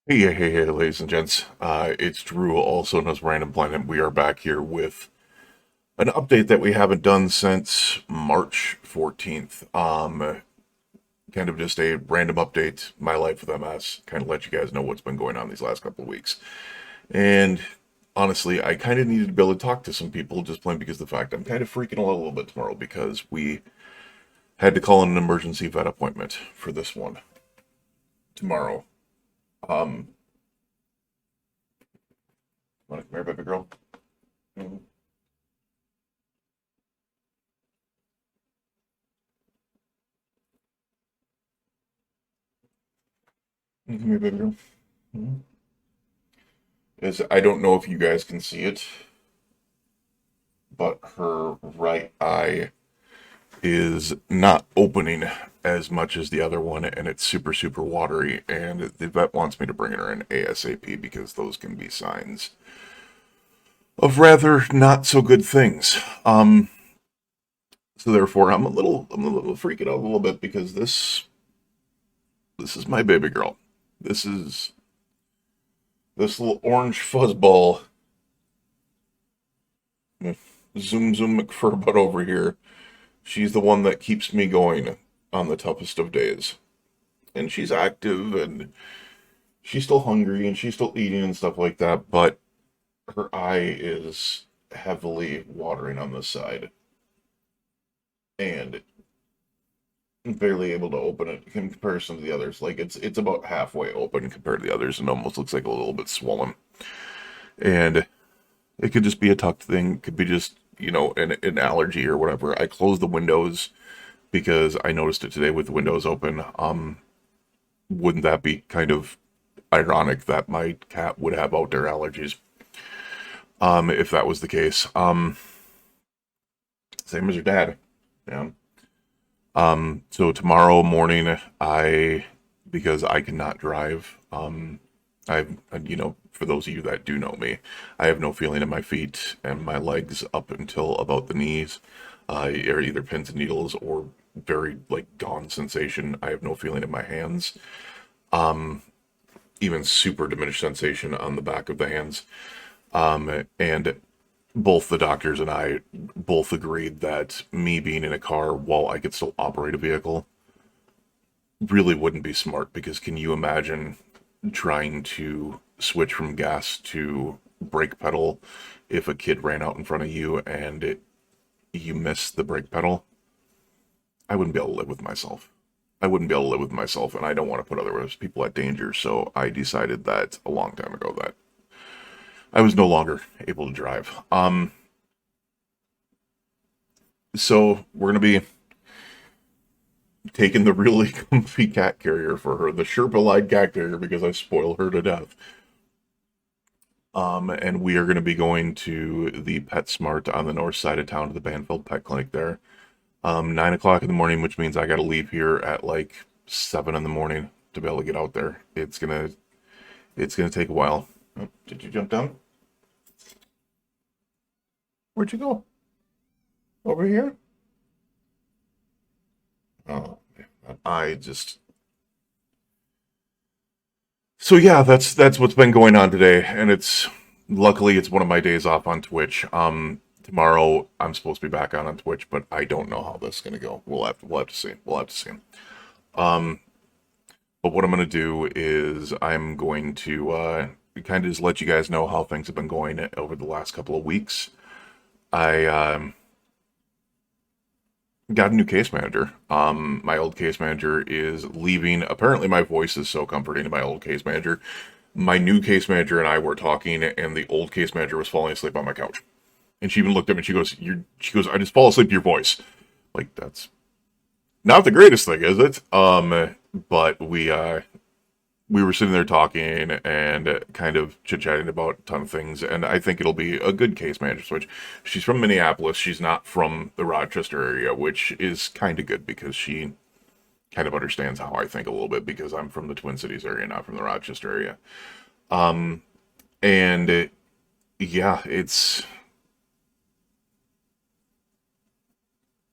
Hey, ladies and gents. It's Drew, also known as Random Planet. We are back here with an update that we haven't done since March 14th. Kind of just a random update, my life with MS, kind of let you guys know what's been going on these last couple of weeks. And honestly, I kind of needed to be able to talk to some people just plain because of the fact I'm kind of freaking out a little bit tomorrow because we had to call in an emergency vet appointment for this one tomorrow. Um, Want to come here, baby girl? Mhm. Come here, baby girl. Mhm. Is I don't know if you guys can see it, but her right eye is not opening as much as the other one, and it's super watery. And the vet wants me to bring her in ASAP because those can be signs of rather not so good things. So therefore, I'm a little freaking out a little bit because this is my baby girl. This is this little orange fuzzball. Zoom McFurbutt over here. She's the one that keeps me going on the toughest of days. And she's active and she's still hungry and she's still eating and stuff like that, but her eye is heavily watering on this side and barely able to open it in comparison to the others. Like it's about halfway open compared to the others and almost looks like a little bit swollen. And it could just be a tucked thing, it could be just, an allergy or whatever. I closed the windows because I noticed it today with the windows open. Wouldn't that be kind of ironic that my cat would have outdoor allergies? If that was the case. Same as her dad. Yeah. So tomorrow morning, because I cannot drive, for those of you that do know me, I have no feeling in my feet and my legs up until about the knees, are either pins and needles or very like gone sensation. I have no feeling in my hands, even super diminished sensation on the back of the hands. And both the doctors and I both agreed that me being in a car while I could still operate a vehicle really wouldn't be smart because can you imagine trying to switch from gas to brake pedal if a kid ran out in front of you and you miss the brake pedal? I wouldn't be able to live with myself. I wouldn't be able to live with myself, and I don't want to put other people at danger. So I decided that a long time ago that I was no longer able to drive. So we're gonna be taking the really comfy cat carrier for her, the Sherpa-Lite cat carrier, because I spoil her to death. And we are going to be going to the PetSmart on the north side of town to the Banfield Pet Clinic there. 9 o'clock in the morning, which means I got to leave here at like 7 in the morning to be able to get out there. It's gonna take a while. Oh, did you jump down? Where'd you go? Over here? Oh, I just so yeah, that's what's been going on today, and it's luckily it's one of my days off on Twitch. Tomorrow I'm supposed to be back on Twitch, but I don't know how this is gonna go. We'll have to see. We'll have to see. Um, but what I'm gonna do is I'm going to kind of just let you guys know how things have been going over the last couple of weeks. I got a new case manager. My old case manager is leaving. Apparently, my voice is so comforting to my old case manager. My new case manager and I were talking, and the old case manager was falling asleep on my couch. And she even looked at me. And she goes, She goes, I just fall asleep to your voice. Like that's not the greatest thing, is it? But we were sitting there talking and kind of chit chatting about a ton of things, and I think it'll be a good case manager switch. She's from Minneapolis. She's not from the Rochester area, which is kind of good because she kind of understands how I think a little bit because I'm from the Twin Cities area, not from the Rochester area. Um, and yeah,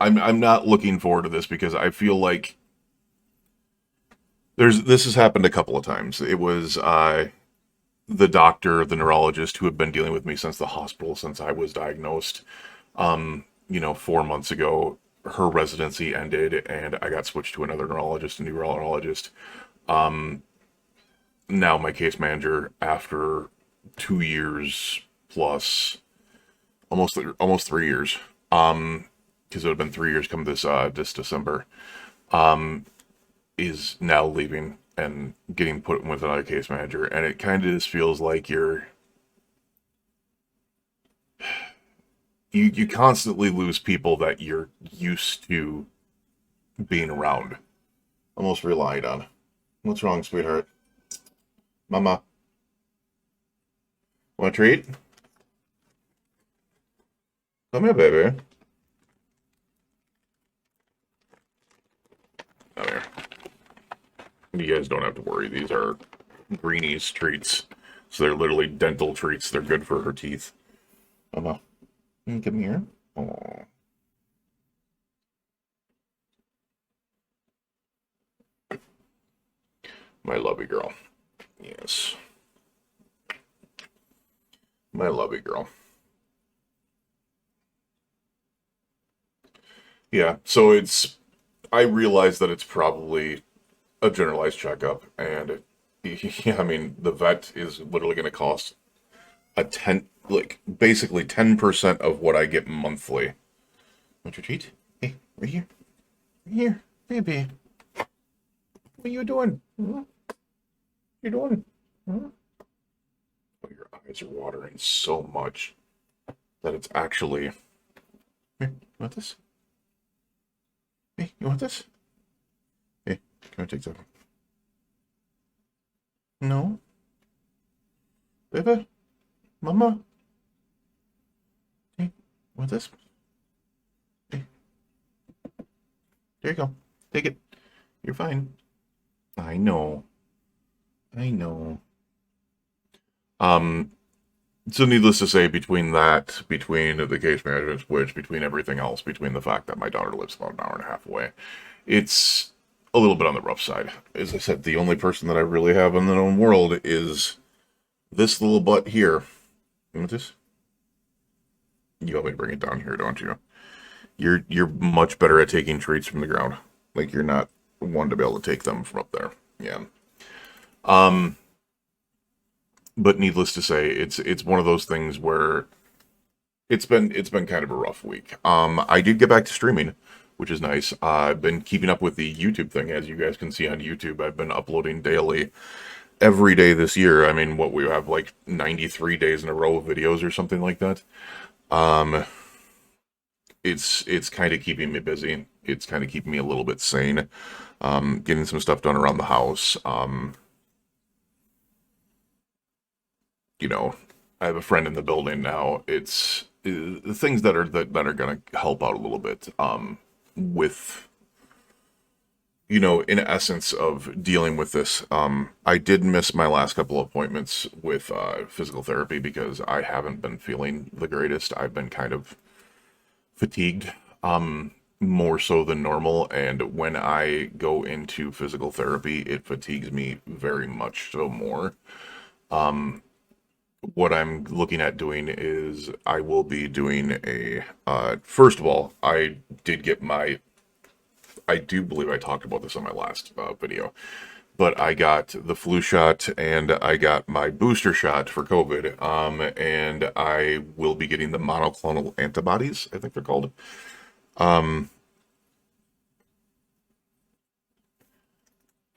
I'm not looking forward to this because I feel like This has happened a couple of times. It was the doctor, the neurologist who had been dealing with me since the hospital, since I was diagnosed. 4 months ago, her residency ended, and I got switched to another neurologist, a new neurologist. Now my case manager, after 2 years plus, almost 3 years, because it would have been 3 years come this December, is now leaving and getting put with another case manager, and it kind of just feels like you constantly lose people that you're used to being around, almost relied on. What's wrong, sweetheart? Mama, want a treat? Come here, baby. Come here. You guys don't have to worry. These are Greenie's treats. So they're literally dental treats. They're good for her teeth. Mama, come here. Oh, my lovey girl. Yes. My lovey girl. Yeah, so I realize that it's probably a generalized checkup, and yeah, I mean, the vet is literally going to cost basically 10% of what I get monthly. Want your treat? Hey, right here. Right here. Baby. What are you doing? What you doing? Huh? Oh, your eyes are watering so much that it's actually. Here, you want this? Hey, you want this? Hey, can I take that? No? Baby? Mama? Hey, want this? Hey, there you go. Take it. You're fine. I know. I know. Um, so needless to say, between the case management switch, between everything else, between the fact that my daughter lives about an hour and a half away, it's a little bit on the rough side. As I said, the only person that I really have in the known world is this little butt here. You want this? You want me to bring it down here, don't you? You're much better at taking treats from the ground. Like you're not one to be able to take them from up there. Yeah. Um, but needless to say, it's one of those things where it's been kind of a rough week. I did get back to streaming, which is nice. I've been keeping up with the YouTube thing, as you guys can see on YouTube. I've been uploading daily, every day this year. I mean, what we have like 93 days in a row of videos or something like that. Um, it's kind of keeping me busy. It's kind of keeping me a little bit sane. Getting some stuff done around the house. I have a friend in the building now. It's the things that are going to help out a little bit. With in essence of dealing with this. I did miss my last couple of appointments with physical therapy because I haven't been feeling the greatest. I've been kind of fatigued, more so than normal. And when I go into physical therapy, it fatigues me very much so more. What I'm looking at doing is I will be doing first of all, I do believe I talked about this on my last video, but I got the flu shot and I got my booster shot for COVID. And I will be getting the monoclonal antibodies, I think they're called. Um,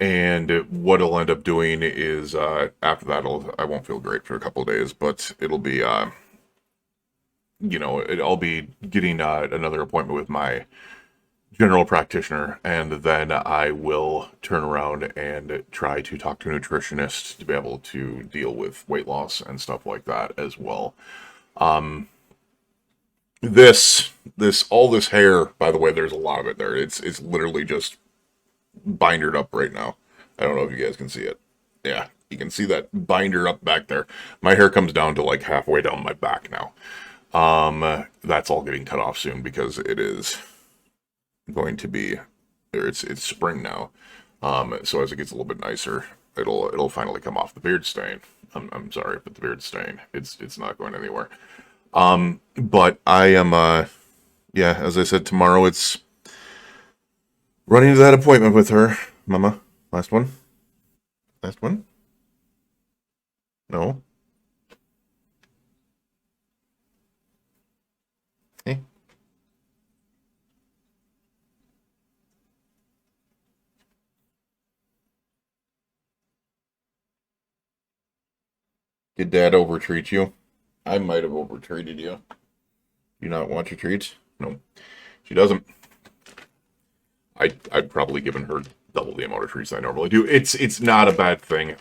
and what I'll end up doing is after that, I won't feel great for a couple of days, but it'll be, I'll be getting another appointment with my general practitioner, and then I will turn around and try to talk to a nutritionist to be able to deal with weight loss and stuff like that as well. Um, all this hair, by the way, there's a lot of it there. It's literally just bindered up right now. I don't know if you guys can see it. Yeah, you can see that binder up back there. My hair comes down to like halfway down my back now. That's all getting cut off soon because it is going to be, or it's spring now. So as it gets a little bit nicer, it'll finally come off. The beard stain. I'm sorry, but the beard stain, it's not going anywhere. But I am yeah, as I said, tomorrow it's running to that appointment with her. Mama, last one? Last one? No? Hey. Did Dad overtreat you? I might have overtreated you. Do you not want your treats? No. She doesn't. I'd probably given her double the amount of treats I normally do. It's not a bad thing.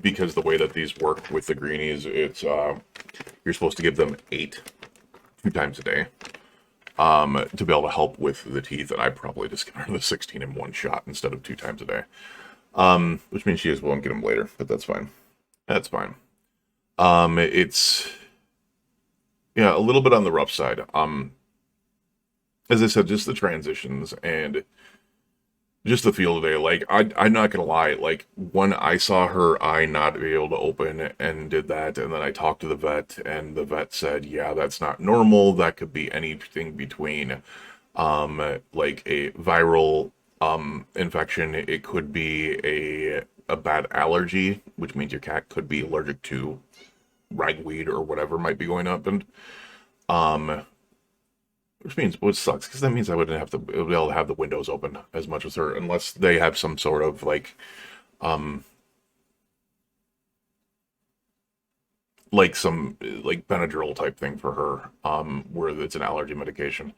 Because the way that these work with the greenies, it's you're supposed to give them 8 2 times a day. To be able to help with the teeth, and I probably just given her the 16 in one shot instead of 2 times a day. Which means she just won't get them later, but that's fine. That's fine. It's yeah, a little bit on the rough side. As I said, just the transitions and just the feel today. Like I'm not gonna lie. Like when I saw her eye not be able to open and did that, and then I talked to the vet, and the vet said, "Yeah, that's not normal. That could be anything between, like a viral infection. It could be a bad allergy, which means your cat could be allergic to ragweed or whatever might be going up, and um." Which sucks because that means I wouldn't have to be able to have the windows open as much as her unless they have some sort of um like some like Benadryl type thing for her where it's an allergy medication.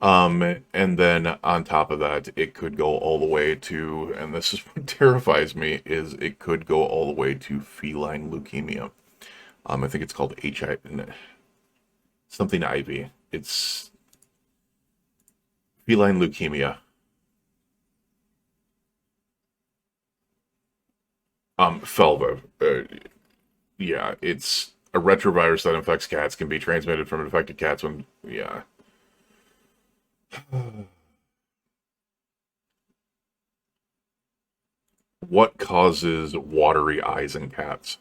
And then on top of that, it could go all the way to, and this is what terrifies me, is it could go all the way to feline leukemia. I think it's called HI something IV. It's feline leukemia. Felva. Yeah, it's a retrovirus that infects cats, can be transmitted from infected cats when, yeah. What causes watery eyes in cats?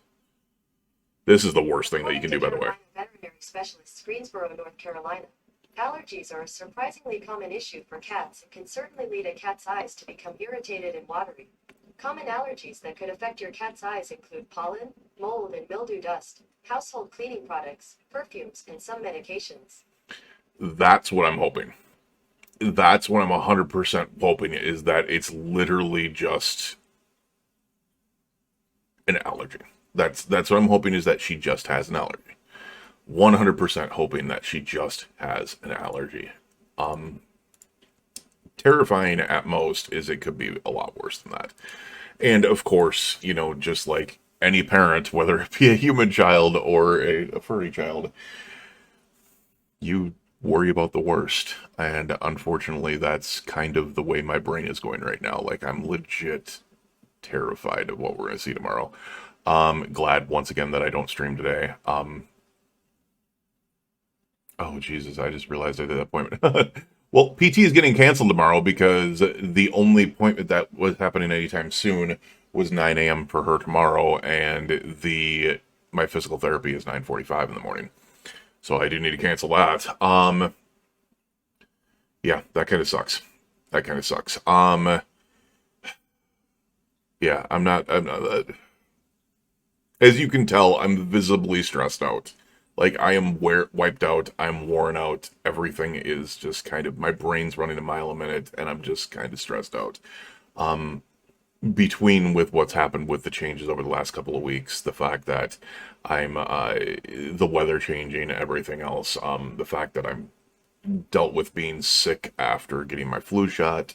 This is the worst thing that you can do, by the way. Veterinary specialist, Greensboro, North Carolina. Allergies are a surprisingly common issue for cats and can certainly lead a cat's eyes to become irritated and watery. Common allergies that could affect your cat's eyes include pollen, mold, and mildew dust, household cleaning products, perfumes, and some medications. That's what I'm hoping. That's what I'm 100% hoping, is that it's literally just an allergy. That's what I'm hoping, is that she just has an allergy. 100% hoping that she just has an allergy. Um, Terrifying at most is it could be a lot worse than that. And of course, just like any parent, whether it be a human child or a furry child, you worry about the worst. And unfortunately, that's kind of the way my brain is going right now. Like, I'm legit terrified of what we're going to see tomorrow. Glad once again that I don't stream today. Oh, Jesus, I just realized I did that appointment. Well, PT is getting canceled tomorrow because the only appointment that was happening anytime soon was 9 a.m. for her tomorrow, and the my physical therapy is 9:45 in the morning. So I do need to cancel that. Yeah, that kind of sucks. That kind of sucks. Yeah, I'm not as you can tell, I'm visibly stressed out. Like I am wiped out, I'm worn out. Everything is just kind of, my brain's running a mile a minute, and I'm just kind of stressed out. Um, Between with what's happened with the changes over the last couple of weeks, the fact that I'm the weather changing, everything else, the fact that I'm dealt with being sick after getting my flu shot,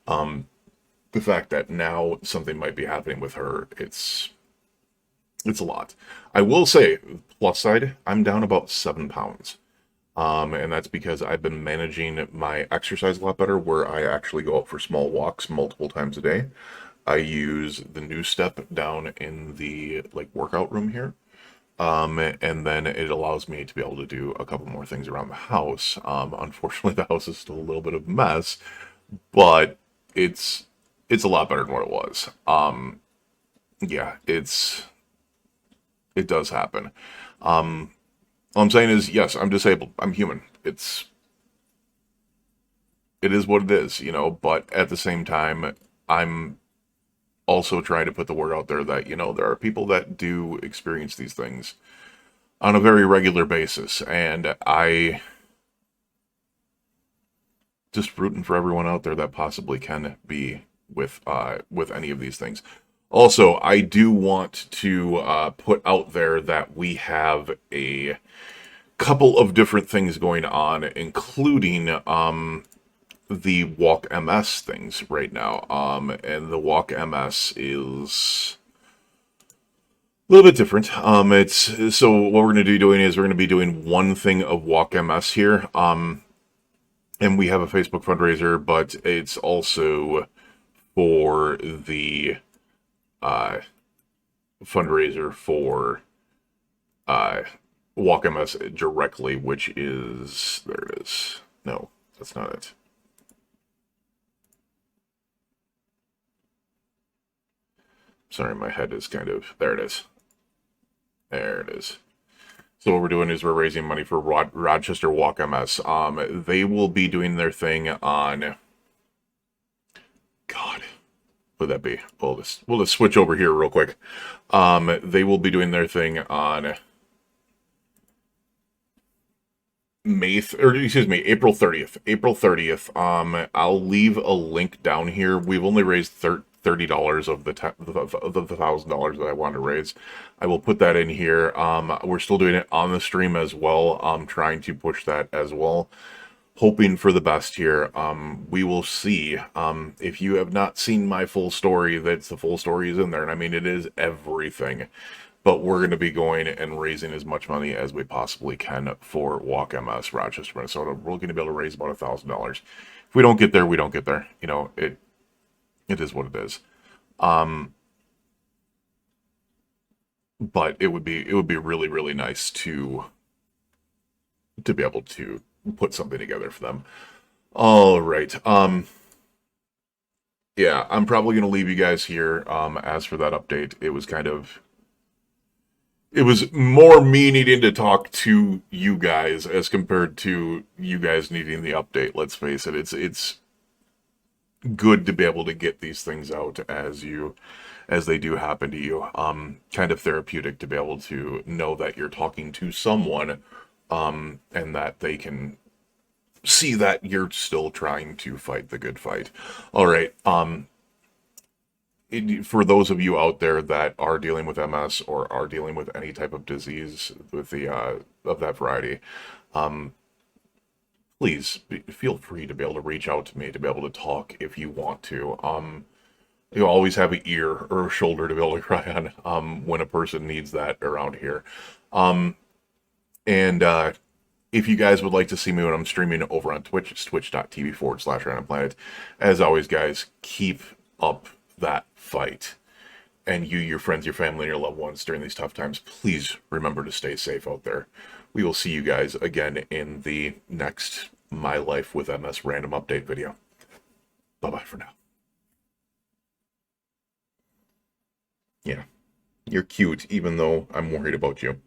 um, the fact that now something might be happening with her, it's a lot. I will say, plus side, I'm down about 7 pounds. And that's because I've been managing my exercise a lot better, where I actually go out for small walks multiple times a day. I use the new step down in the like workout room here. And then it allows me to be able to do a couple more things around the house. Unfortunately, the house is still a little bit of a mess, but it's it's a lot better than what it was. Yeah, it does happen. All I'm saying is, yes, I'm disabled. I'm human. It is what it is, you know. But at the same time, I'm also trying to put the word out there that there are people that do experience these things on a very regular basis, and I just rooting for everyone out there that possibly can be with any of these things. Also, I do want to put out there that we have a couple of different things going on, including the Walk MS things right now. And the Walk MS is a little bit different. It's so what we're going to be doing is we're going to be doing one thing of Walk MS here. And we have a Facebook fundraiser, but it's also for the fundraiser for Walk MS directly, which is there it is. No, that's not it. Sorry, my head is kind of there. It is. There it is. So what we're doing is we're raising money for Rochester Walk MS. They will be doing their thing on. God, what would that be? We'll just switch over here real quick. They will be doing their thing on April 30th. April 30th. I'll leave a link down here. We've only raised $30 of the $1,000 that I wanted to raise. I will put that in here. We're still doing it on the stream as well. I'm trying to push that as well. Hoping for the best here. We will see. If you have not seen my full story, the full story is in there. And I mean, it is everything. But we're going to be going and raising as much money as we possibly can for Walk MS Rochester, Minnesota. We're going to be able to raise about $1,000. If we don't get there, we don't get there. It is what it is. But it would be really, really nice to be able to put something together for them. All right. Yeah, I'm probably going to leave you guys here. As for that update, it was more me needing to talk to you guys as compared to you guys needing the update. Let's face it. It's good to be able to get these things out as they do happen to you. Kind of therapeutic to be able to know that you're talking to someone, and that they can see that you're still trying to fight the good fight. All right. For those of you out there that are dealing with MS or are dealing with any type of disease with the of that variety, please feel free to be able to reach out to me to be able to talk if you want to. You always have an ear or a shoulder to be able to cry on when a person needs that around here. And if you guys would like to see me when I'm streaming over on Twitch, it's twitch.tv/randomplanet. As always, guys, keep up that fight. And you, your friends, your family, and your loved ones during these tough times, please remember to stay safe out there. We will see you guys again in the next My Life with MS random update video. Bye-bye for now. Yeah, you're cute, even though I'm worried about you.